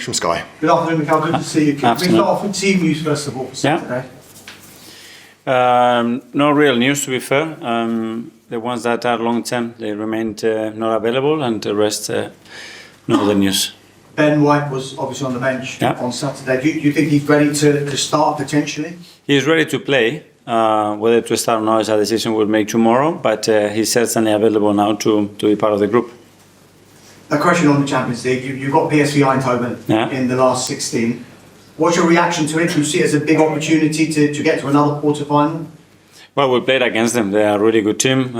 from Sky. Good afternoon, Mikel. Good to see you. Can we start off with team news first of all for Saturday? No real news, to be fair. The ones that are long term, they remained not available, and the rest, no other news. Ben White was obviously on the bench on Saturday. Do you think he's ready to start potentially? He's ready to play. Whether to start or not is a decision we'll make tomorrow, but he's certainly available now to be part of the group. A question on the Champions League. You've got PSV Eindhoven in the last 16. What's your reaction to it? Do you see it as a big opportunity to get to another quarter-final? Well, we played against them. They are a really good team.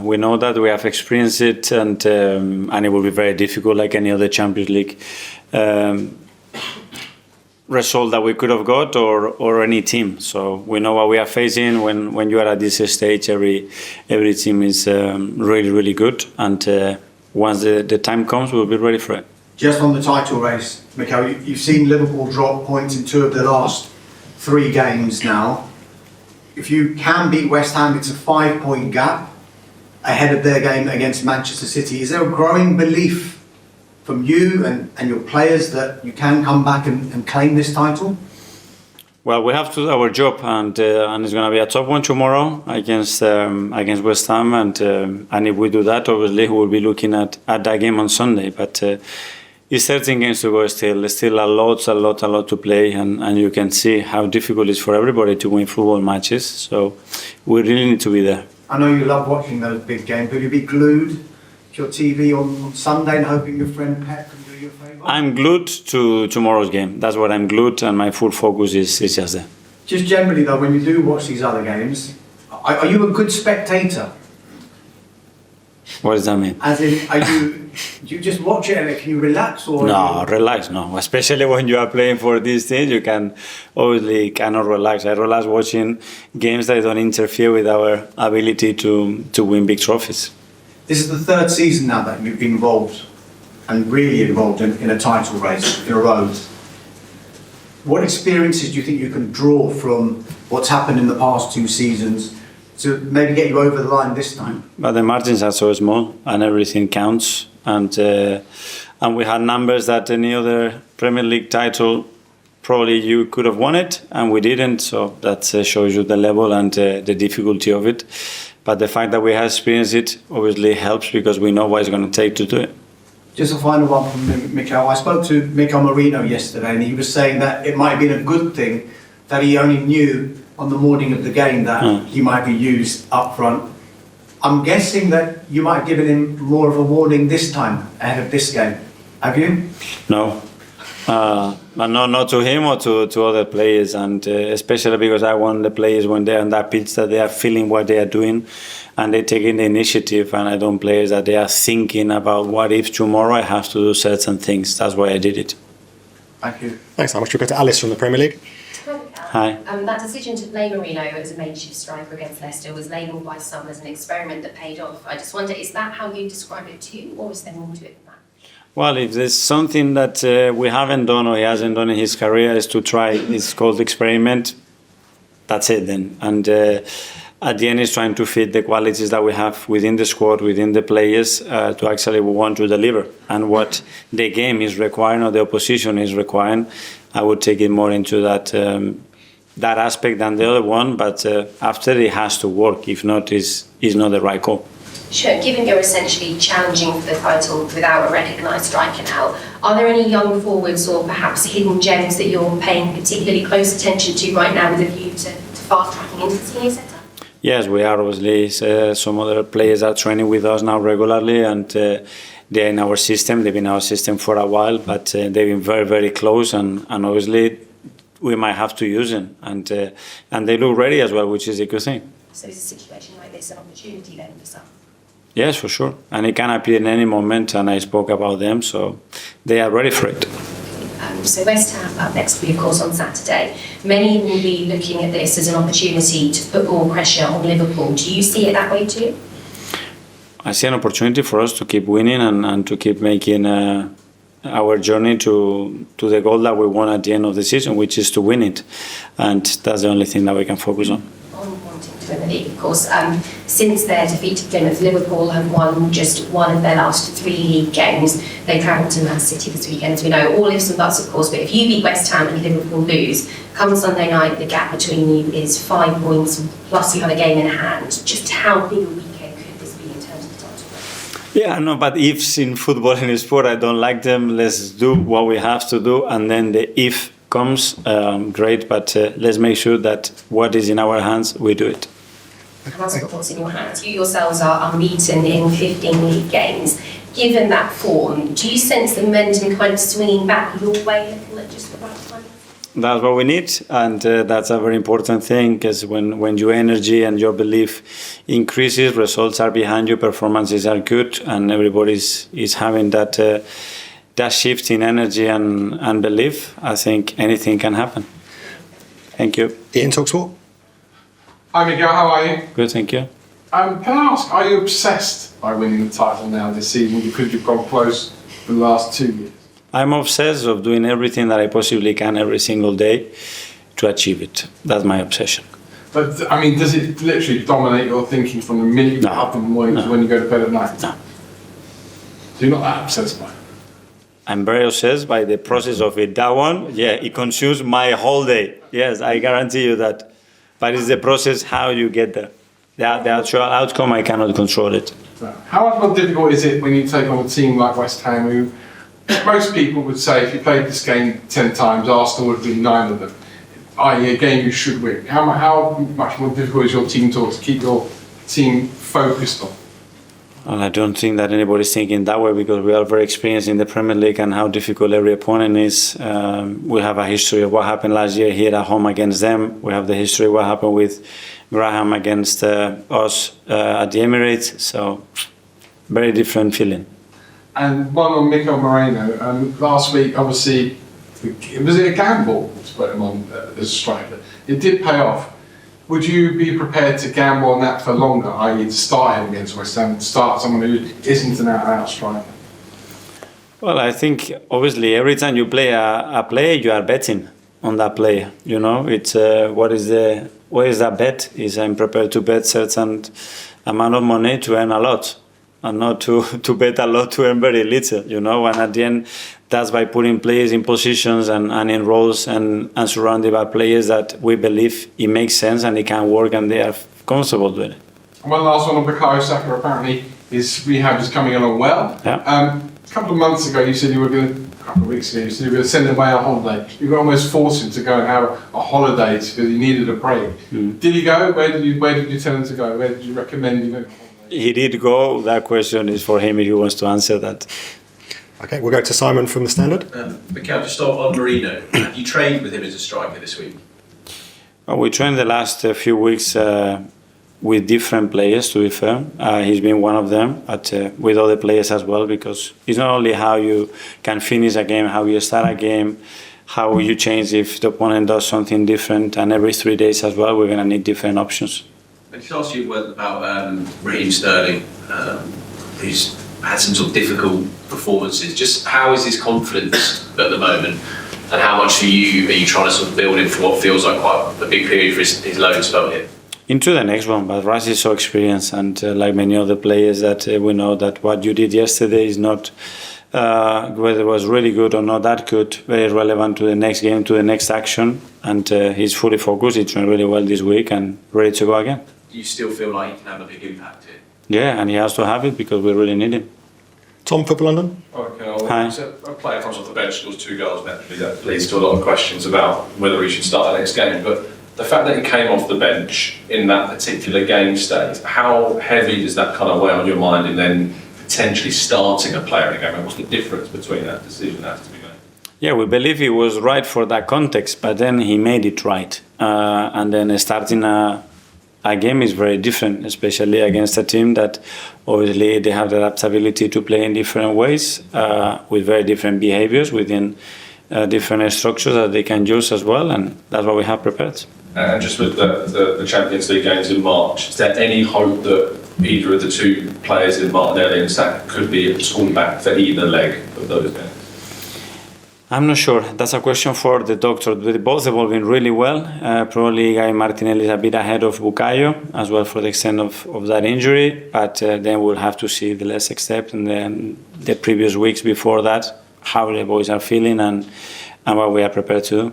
We know that. We have experienced it, and it will be very difficult, like any other Champions League result that we could have got, or any team. So we know what we are facing. When you are at this stage, every team is really, really good, and once the time comes, we'll be ready for it. Just on the title race, Mikel, you've seen Liverpool drop points in 2 of the last 3 games now. If you can beat West Ham, it's a 5-point gap ahead of their game against Manchester City. Is there a growing belief from you and your players that you can come back and claim this title? Well, we have to do our job, and it's going to be a tough one tomorrow against West Ham, and if we do that, obviously we'll be looking at that game on Sunday. But it's 13 games to go still a lot to play, and you can see how difficult it is for everybody to win football matches. So we really need to be there. I know you love watching those big games. Will you be glued to your TV on Sunday and hoping your friend Pep can do you a favour? I'm glued to tomorrow's game. That's what I'm glued, and my full focus is just there. Just generally though, when you do watch these other games, are you a good spectator? What does that mean? As in, do you just watch it and can you relax? Or no, relax, no. Especially when you are playing for these teams, you cannot relax. I relax watching games that don't interfere with our ability to win big trophies. This is the 3rd season now that you've been involved, and really involved in a title race in a row. What experiences do you think you can draw from what's happened in the past 2 seasons to maybe get you over the line this time? But the margins are so small, and everything counts. And we had numbers that any other Premier League title probably you could have won it, and we didn't. So that shows you the level and the difficulty of it. But the fact that we have experienced it obviously helps, because we know what it's going to take to do it. Just a final one from Mikel. I spoke to Mikel Merino yesterday, and he was saying that it might have been a good thing that he only knew on the morning of the game that he might be used up front. I'm guessing that you might have given him more of a warning this time ahead of this game. Have you? No. But not to him or to other players, and especially because I want the players when they're on that pitch that they are feeling what they are doing and they're taking the initiative, and I don't players that they are thinking about what if tomorrow I have to do certain things. That's why I did it. Thank you. Thanks so much. We'll go to Alice from the Premier League. Hi. That decision to play Merino as a makeshift striker against Leicester was labelled by some as an experiment that paid off. I just wonder, is that how you describe it too, or is there more to it than that? Well, if there's something that we haven't done or he hasn't done in his career is to try, it's called experiment, that's it then. And at the end, it's trying to fit the qualities that we have within the squad, within the players, to actually want to deliver. And what the game is requiring or the opposition is requiring, I would take it more into that aspect than the other one. But after, it has to work. If not, it's not the right call. Sure. Given you're essentially challenging for the title without a recognised striker now, are there any young forwards or perhaps hidden gems that you're paying particularly close attention to right now with a view to fast-tracking into the senior setup? Yes, we are obviously. Some other players are training with us now regularly, and they're in our system. They've been in our system for a while, but they've been very, very close, and obviously we might have to use them, and they look ready as well, which is a good thing. So is a situation like this an opportunity then for some? Yes, for sure. And it can appear in any moment, and I spoke about them, so they are ready for it. So West Ham up next week, of course, on Saturday. Many will be looking at this as an opportunity to put more pressure on Liverpool. Do you see it that way too? I see an opportunity for us to keep winning and to keep making our journey to the goal that we want at the end of the season, which is to win it. And that's the only thing that we can focus on. On wanting to win the league, of course. Since their defeat to Plymouth, Liverpool have won just one of their last 3 league games. They travel to Man City this weekend, as we know. All ifs and buts, of course, but if you beat West Ham and Liverpool lose, come Sunday night, the gap between you is 5 points, plus you have a game in hand. Just how big a weekend could this be in terms of the title race? Yeah, no, but ifs in football and in sport, I don't like them. Let's do what we have to do, and then the if comes, great, but let's make sure that what is in our hands, we do it. And that's what's in your hands. You yourselves are unbeaten in 15 league games. Given that form, do you sense the momentum kind of swinging back your way a little at just the right time? That's what we need, and that's a very important thing, because when your energy and your belief increases, results are behind you, performances are good, and everybody is having that shift in energy and belief. I think anything can happen. Thank you. Ian, TalkSport. Hi Miguel, how are you? Good, thank you. Can I ask, are you obsessed by winning the title now this season because you've gone close for the last 2 years? I'm obsessed of doing everything that I possibly can every single day to achieve it. That's my obsession. But, I mean, does it literally dominate your thinking from the minute you get up in the morning to when you go to bed at night? No. So you're not that obsessed by it? I'm very obsessed by the process of it. That one, yeah, it consumes my whole day. Yes, I guarantee you that. But it's the process, how you get there. The actual outcome, I cannot control it. So how much more difficult is it when you take on a team like West Ham, who most people would say if you played this game 10 times, Arsenal would be 9 of them, i.e. a game you should win. How much more difficult is your team talk to keep your team focused on? And I don't think that anybody's thinking that way, because we are very experienced in the Premier League and how difficult every opponent is. We have a history of what happened last year here at home against them. We have the history of what happened with Graham against us at the Emirates. So, very different feeling. And one on Mikel Merino. Last week, obviously, was it a gamble to put him on as a striker? It did pay off. Would you be prepared to gamble on that for longer, i.e. to start him against West Ham, to start someone who isn't an out-and-out striker? Well, I think obviously every time you play a player, you are betting on that player. You know, it's what is that bet? Is I'm prepared to bet certain amount of money to earn a lot, and not to bet a lot to earn very little. You know, and at the end, that's by putting players in positions and in roles and surrounded by players that we believe it makes sense and it can work and they are comfortable doing it. And one last one on Bukayo Saka. Apparently his rehab is coming along well. Yeah. A couple of months ago you said you were going to, a couple of weeks ago you said you were going to send him away on holiday. You were almost forced him to go and have a holiday because he needed a break. Did he go? Where did you tell him to go? Where did you recommend he go? He did go. That question is for him if he wants to answer that. Okay, we'll go to Simon from the Standard. Mikel, just on Merino, have you trained with him as a striker this week? Well, we trained the last few weeks with different players, to be fair. He's been one of them, but with other players as well, because it's not only how you can finish a game, how you start a game, how you change if the opponent does something different, and every 3 days as well, we're going to need different options. I just asked you about Raheem Sterling, who's had some sort of difficult performances. Just how is his confidence at the moment, and how much are you trying to sort of build him for what feels like quite a big period for his loan spell here? Into the next one, but Raz is so experienced, and like many other players that we know that what you did yesterday is not whether it was really good or not that good, very relevant to the next game, to the next action, and he's fully focused. He's doing really well this week and ready to go again. Do you still feel like he can have a big impact here? Yeah, and he has to have it because we really need him. Tom, Football London. Okay, Hi. so a player comes off the bench, scores 2 goals, naturally that leads to a lot of questions about whether he should start the next game. But the fact that he came off the bench in that particular game state, how heavy does that kind of weigh on your mind in then potentially starting a player in a game? And what's the difference between that decision that has to be made? Yeah, we believe he was right for that context, but then he made it right. And then starting a game is very different, especially against a team that obviously they have the adaptability to play in different ways with very different behaviors within different structures that they can use as well, and that's what we have prepared. And just with the Champions League games in March, is there any hope that either of the 2 players in Martinelli and Saka could be a back for either leg of those games? I'm not sure. That's a question for the doctor. Both evolving really well. Probably Martinelli is a bit ahead of Bukayo as well for the extent of that injury. But then we'll have to see the last step and then the previous weeks before that, how the boys are feeling and what we are prepared to do.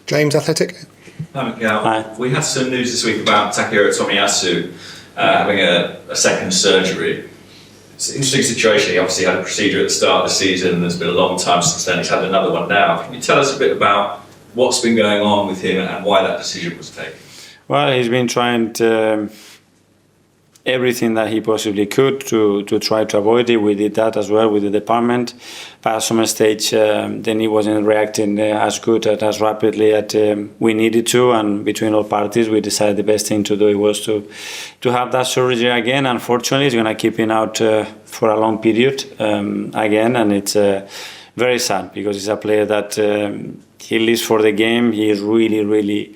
James, Athletic. Hi, Mikel. Hi. We had some news this week about Tomiyasu having a second surgery. It's an interesting situation. He obviously had a procedure at the start of the season, and there's been a long time since then. He's had another one now. Can you tell us a bit about what's been going on with him and why that decision was taken? Well, he's been trying everything that he possibly could to try to avoid it. We did that as well with the department. But at some stage, then he wasn't reacting as good, as rapidly as we needed to. And between all parties, we decided the best thing to do was to have that surgery again. Unfortunately, it's going to keep him out for a long period again. And it's very sad because he's a player that he lives for the game. He is really, really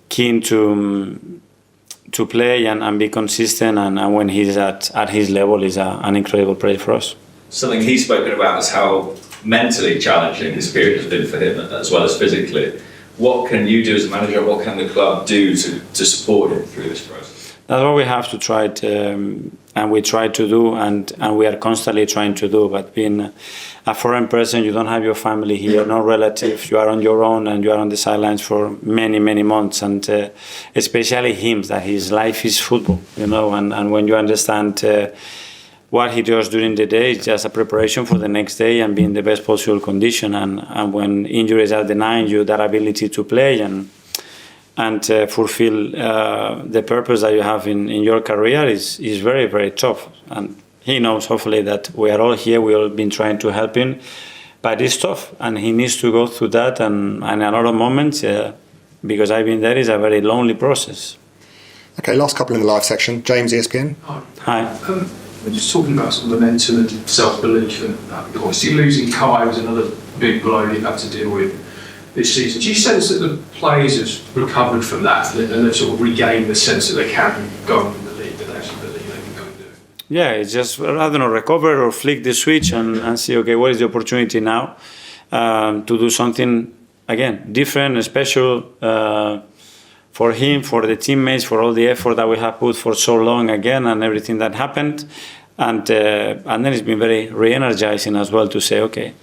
keen to play and be consistent, and when he's at his level, is an incredible player for us. Something he's spoken about is how mentally challenging this period has been for him, as well as physically. What can you do as a manager? What can the club do to support him through this process? That's what we have to try and we try to do, and we are constantly trying to do. But being a foreign person, you don't have your family here, no relatives. You are on your own, and you are on the sidelines for many, many months. And especially him, that his life is football, And when you understand what he does during the day, it's just a preparation for the next day and be in the best possible condition. And when injuries are denying you that ability to play and fulfill the purpose that you have in your career is very, very tough. And he knows, hopefully, that we are all here. We all been trying to help him, but it's tough, and he needs to go through that. And in a lot of moments, because I've been there, it's a very lonely process. Okay, last couple in the live section. James, ESPN. Hi. We're just talking about sort of momentum and self-belief, and obviously losing Kai was another big blow you've had to deal with this season. Do you sense that the players have recovered from that and they've sort of regained the sense that they can go in the league, that they actually believe they can go and do it? Yeah, it's just, I don't know, recover or flick the switch and see, okay, what is the opportunity now to do something, again, different and special for him, for the teammates, for all the effort that we have put for so long again and everything that happened. And then it's been very re-energizing as well to say, okay,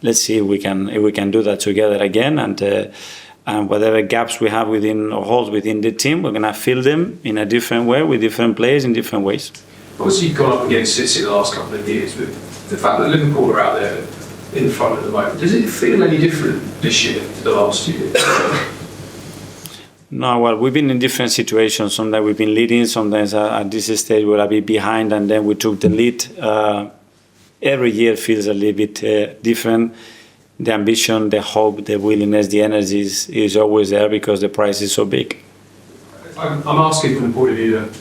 let's see if we can do that together again, and whatever gaps we have within or holes within the team, we're gonna fill them in a different way with different players in different ways. Obviously, you've gone up against City the last couple of years, but the fact that Liverpool are out there in front at the moment, does it feel any different this year to the last year? No, well, we've been in different situations. Sometimes we've been leading, sometimes at this stage we'll be behind, and then we took the lead. Every year feels a little bit different. The ambition, the hope, the willingness, the energy is always there because the prize is so big. I'm asking from the point of view that,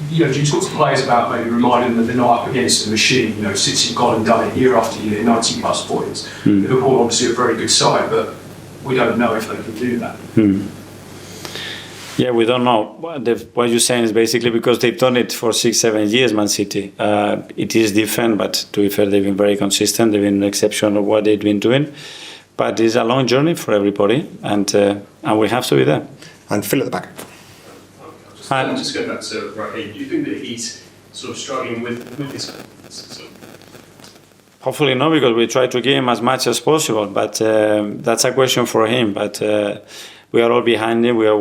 do you talk to players about maybe reminding them that they're not up against a machine? City have gone and done it year after year, 90 plus points. Liverpool obviously a very good side, but we don't know if they can do that. Yeah, we don't know. What you're saying is basically because they've done it for 6-7 years, Man City. It is different, but to be fair, they've been very consistent. They've been an exception of what they've been doing. But it's a long journey for everybody, and we have to be there. And Phil at the back. Just going back to Raheem, do you think that he's sort of struggling with his confidence? Hopefully not, because we try to give him as much as possible. But that's a question for him. But we are all behind him. We are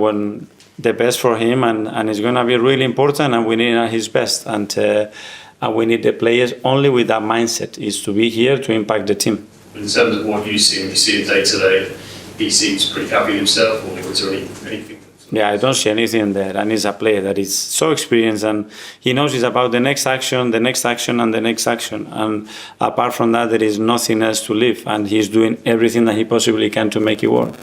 the best for him, and it's going to be really important, and we need his best. And we need the players only with that mindset, is to be here to impact the team. In terms of what you see, when you see him day to day, he seems pretty happy himself, or is there anything? Yeah, I don't see anything there, and he's a player that is so experienced, and he knows it's about the next action, the next action, and the next action. And apart from that, there is nothing else to live, and he's doing everything that he possibly can to make it work.